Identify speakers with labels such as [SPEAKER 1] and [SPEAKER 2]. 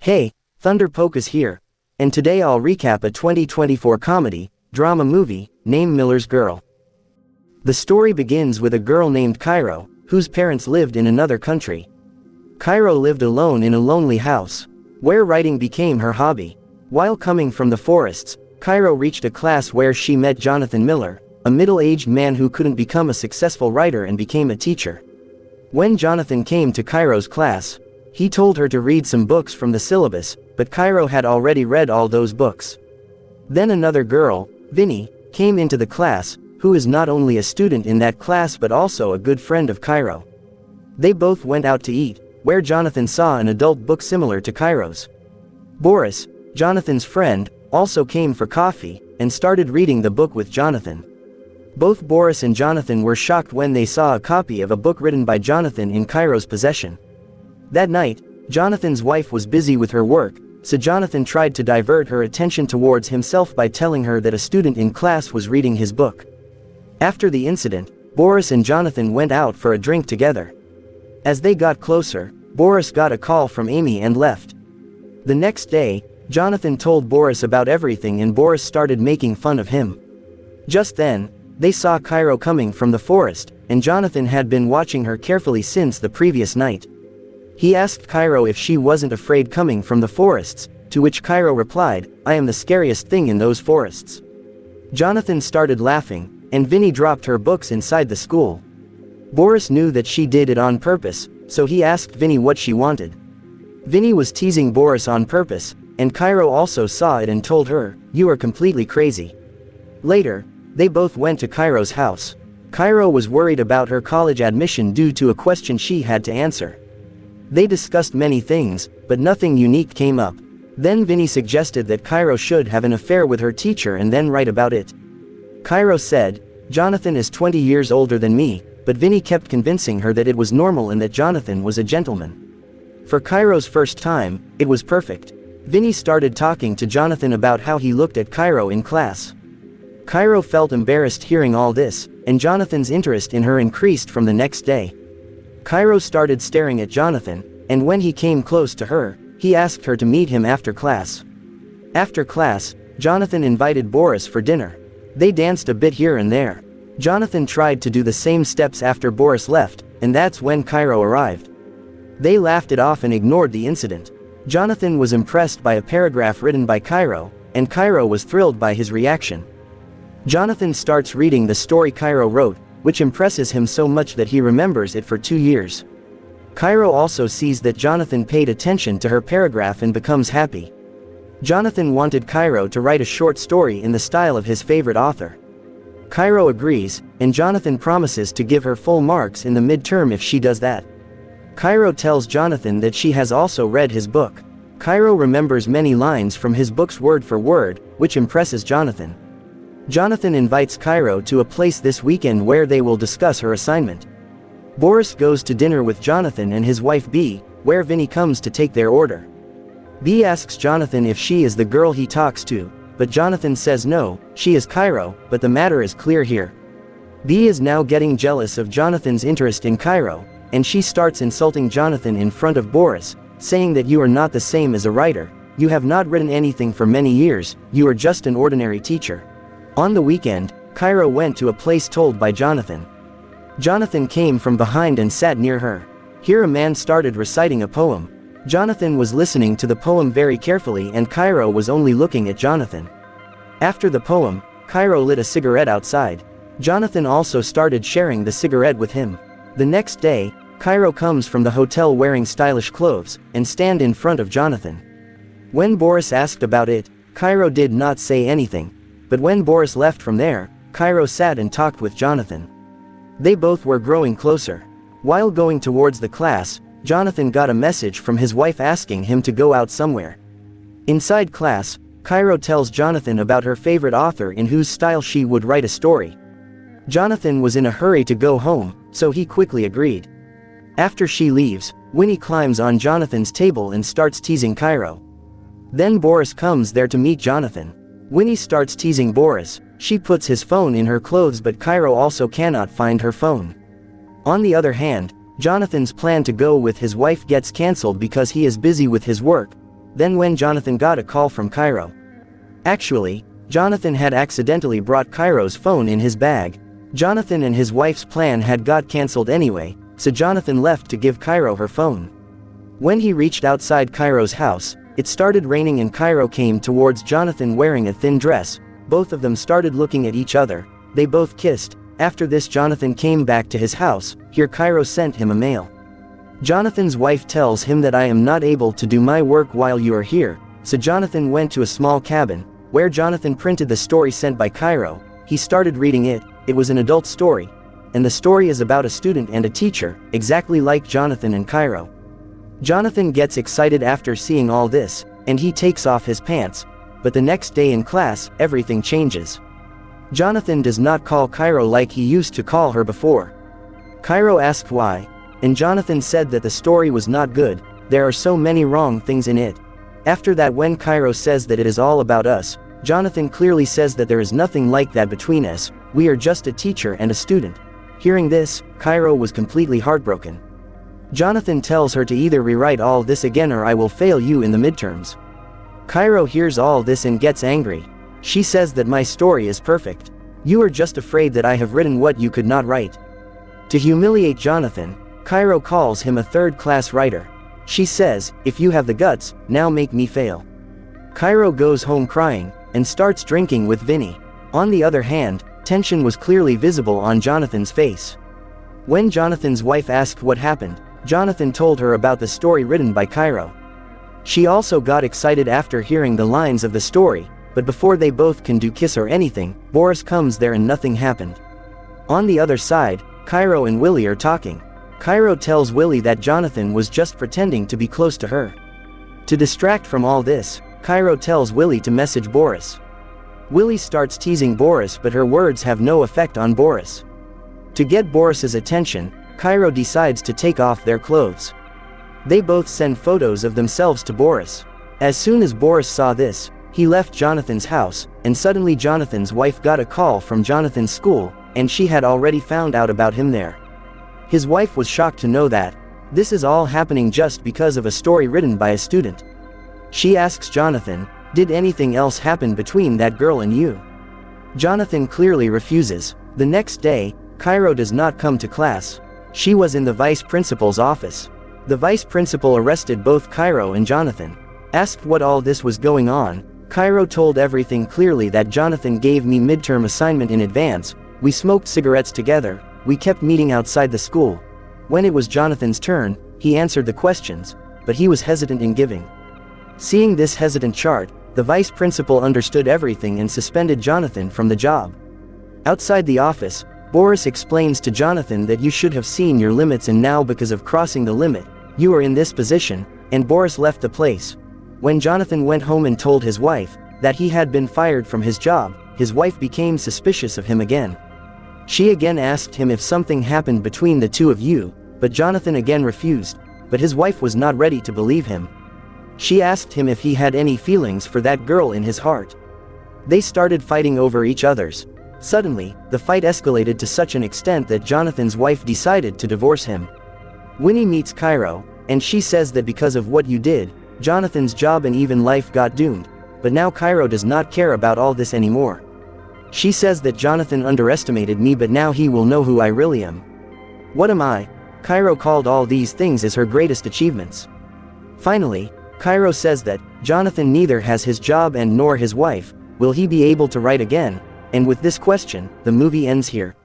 [SPEAKER 1] Hey, Thunder Pocus here, and today I'll recap a 2024 comedy, drama movie, named Miller's Girl. The story begins with a girl named Cairo, whose parents lived in another country. Cairo lived alone in a lonely house, where writing became her hobby. While coming from the forests, Cairo reached a class where she met Jonathan Miller, a middle-aged man who couldn't become a successful writer and became a teacher. When Jonathan came to Cairo's class, he told her to read some books from the syllabus, but Cairo had already read all those books. Then another girl, Vinny, came into the class, who is not only a student in that class but also a good friend of Cairo. They both went out to eat, where Jonathan saw an adult book similar to Cairo's. Boris, Jonathan's friend, also came for coffee, and started reading the book with Jonathan. Both Boris and Jonathan were shocked when they saw a copy of a book written by Jonathan in Cairo's possession. That night, Jonathan's wife was busy with her work, so Jonathan tried to divert her attention towards himself by telling her that a student in class was reading his book. After the incident, Boris and Jonathan went out for a drink together. As they got closer, Boris got a call from Amy and left. The next day, Jonathan told Boris about everything and Boris started making fun of him. Just then, they saw Cairo coming from the forest, and Jonathan had been watching her carefully since the previous night. He asked Cairo if she wasn't afraid coming from the forests, to which Cairo replied, "I am the scariest thing in those forests." Jonathan started laughing, and Vinny dropped her books inside the school. Boris knew that she did it on purpose, so he asked Vinny what she wanted. Vinny was teasing Boris on purpose, and Cairo also saw it and told her, "You are completely crazy." Later, they both went to Cairo's house. Cairo was worried about her college admission due to a question she had to answer. They discussed many things, but nothing unique came up. Then Vinny suggested that Cairo should have an affair with her teacher and then write about it. Cairo said, "Jonathan is 20 years older than me," but Vinny kept convincing her that it was normal and that Jonathan was a gentleman. For Cairo's first time, it was perfect. Vinny started talking to Jonathan about how he looked at Cairo in class. Cairo felt embarrassed hearing all this, and Jonathan's interest in her increased from the next day. Cairo started staring at Jonathan, and when he came close to her, he asked her to meet him after class. After class, Jonathan invited Boris for dinner. They danced a bit here and there. Jonathan tried to do the same steps after Boris left, and that's when Cairo arrived. They laughed it off and ignored the incident. Jonathan was impressed by a paragraph written by Cairo, and Cairo was thrilled by his reaction. Jonathan starts reading the story Cairo wrote, which impresses him so much that he remembers it for 2 years. Cairo also sees that Jonathan paid attention to her paragraph and becomes happy. Jonathan wanted Cairo to write a short story in the style of his favorite author. Cairo agrees, and Jonathan promises to give her full marks in the midterm if she does that. Cairo tells Jonathan that she has also read his book. Cairo remembers many lines from his books word for word, which impresses Jonathan. Jonathan invites Cairo to a place this weekend where they will discuss her assignment. Boris goes to dinner with Jonathan and his wife B, where Vinny comes to take their order. B asks Jonathan if she is the girl he talks to, but Jonathan says no, she is Cairo, but the matter is clear here. B is now getting jealous of Jonathan's interest in Cairo, and she starts insulting Jonathan in front of Boris, saying that you are not the same as a writer, you have not written anything for many years, you are just an ordinary teacher. On the weekend, Cairo went to a place told by Jonathan. Jonathan came from behind and sat near her. Here a man started reciting a poem. Jonathan was listening to the poem very carefully and Cairo was only looking at Jonathan. After the poem, Cairo lit a cigarette outside. Jonathan also started sharing the cigarette with him. The next day, Cairo comes from the hotel wearing stylish clothes, and stand in front of Jonathan. When Boris asked about it, Cairo did not say anything. But when Boris left from there, Cairo sat and talked with Jonathan. They both were growing closer. While going towards the class, Jonathan got a message from his wife asking him to go out somewhere. Inside class, Cairo tells Jonathan about her favorite author in whose style she would write a story. Jonathan was in a hurry to go home, so he quickly agreed. After she leaves, Winnie climbs on Jonathan's table and starts teasing Cairo. Then Boris comes there to meet Jonathan. Winnie starts teasing Boris, she puts his phone in her clothes but Cairo also cannot find her phone. On the other hand, Jonathan's plan to go with his wife gets cancelled because he is busy with his work, Then when Jonathan got a call from Cairo. Actually, Jonathan had accidentally brought Cairo's phone in his bag. Jonathan and his wife's plan had got cancelled anyway, so Jonathan left to give Cairo her phone. When he reached outside Cairo's house, it started raining and Cairo came towards Jonathan wearing a thin dress. Both of them started looking at each other. They both kissed. After this Jonathan came back to his house. Here Cairo sent him a mail. Jonathan's wife tells him that I am not able to do my work while you are here, so Jonathan went to a small cabin, where Jonathan printed the story sent by Cairo. He started reading it. It was an adult story. And the story is about a student and a teacher, exactly like Jonathan and Cairo. Jonathan gets excited after seeing all this, and he takes off his pants. But the next day in class, everything changes. Jonathan does not call Cairo like he used to call her before. Cairo asked why, and Jonathan said that the story was not good, there are so many wrong things in it. After that when Cairo says that it is all about us, Jonathan clearly says that there is nothing like that between us, we are just a teacher and a student. Hearing this, Cairo was completely heartbroken. Jonathan tells her to either rewrite all this again or I will fail you in the midterms. Cairo hears all this and gets angry. She says that my story is perfect. You are just afraid that I have written what you could not write. To humiliate Jonathan, Cairo calls him a third-class writer. She says, if you have the guts, now make me fail. Cairo goes home crying, and starts drinking with Vinny. On the other hand, tension was clearly visible on Jonathan's face. When Jonathan's wife asked what happened, Jonathan told her about the story written by Cairo. She also got excited after hearing the lines of the story, but before they both can do kiss or anything, Boris comes there and nothing happened. On the other side, Cairo and Willie are talking. Cairo tells Willie that Jonathan was just pretending to be close to her. To distract from all this, Cairo tells Willie to message Boris. Willie starts teasing Boris but her words have no effect on Boris. To get Boris's attention, Cairo decides to take off their clothes. They both send photos of themselves to Boris. As soon as Boris saw this, he left Jonathan's house, and suddenly Jonathan's wife got a call from Jonathan's school, and she had already found out about him there. His wife was shocked to know that this is all happening just because of a story written by a student. She asks Jonathan, did anything else happen between that girl and you? Jonathan clearly refuses. The next day, Cairo does not come to class. She was in the vice principal's office. The vice principal arrested both Cairo and Jonathan. Asked what all this was going on, Cairo told everything clearly that Jonathan gave me midterm assignment in advance, we smoked cigarettes together, we kept meeting outside the school. When it was Jonathan's turn, he answered the questions, but he was hesitant in giving. Seeing this hesitant chart, the vice principal understood everything and suspended Jonathan from the job. Outside the office, Boris explains to Jonathan that you should have seen your limits and now because of crossing the limit, you are in this position, and Boris left the place. When Jonathan went home and told his wife that he had been fired from his job, his wife became suspicious of him again. She again asked him if something happened between the two of you, but Jonathan again refused, but his wife was not ready to believe him. She asked him if he had any feelings for that girl in his heart. They started fighting over each other's. Suddenly, the fight escalated to such an extent that Jonathan's wife decided to divorce him. Winnie meets Cairo, and she says that because of what you did, Jonathan's job and even life got doomed, but now Cairo does not care about all this anymore. She says that Jonathan underestimated me but now he will know who I really am. What am I? Cairo called all these things as her greatest achievements. Finally, Cairo says that Jonathan neither has his job and nor his wife, will he be able to write again? And with this question, the movie ends here.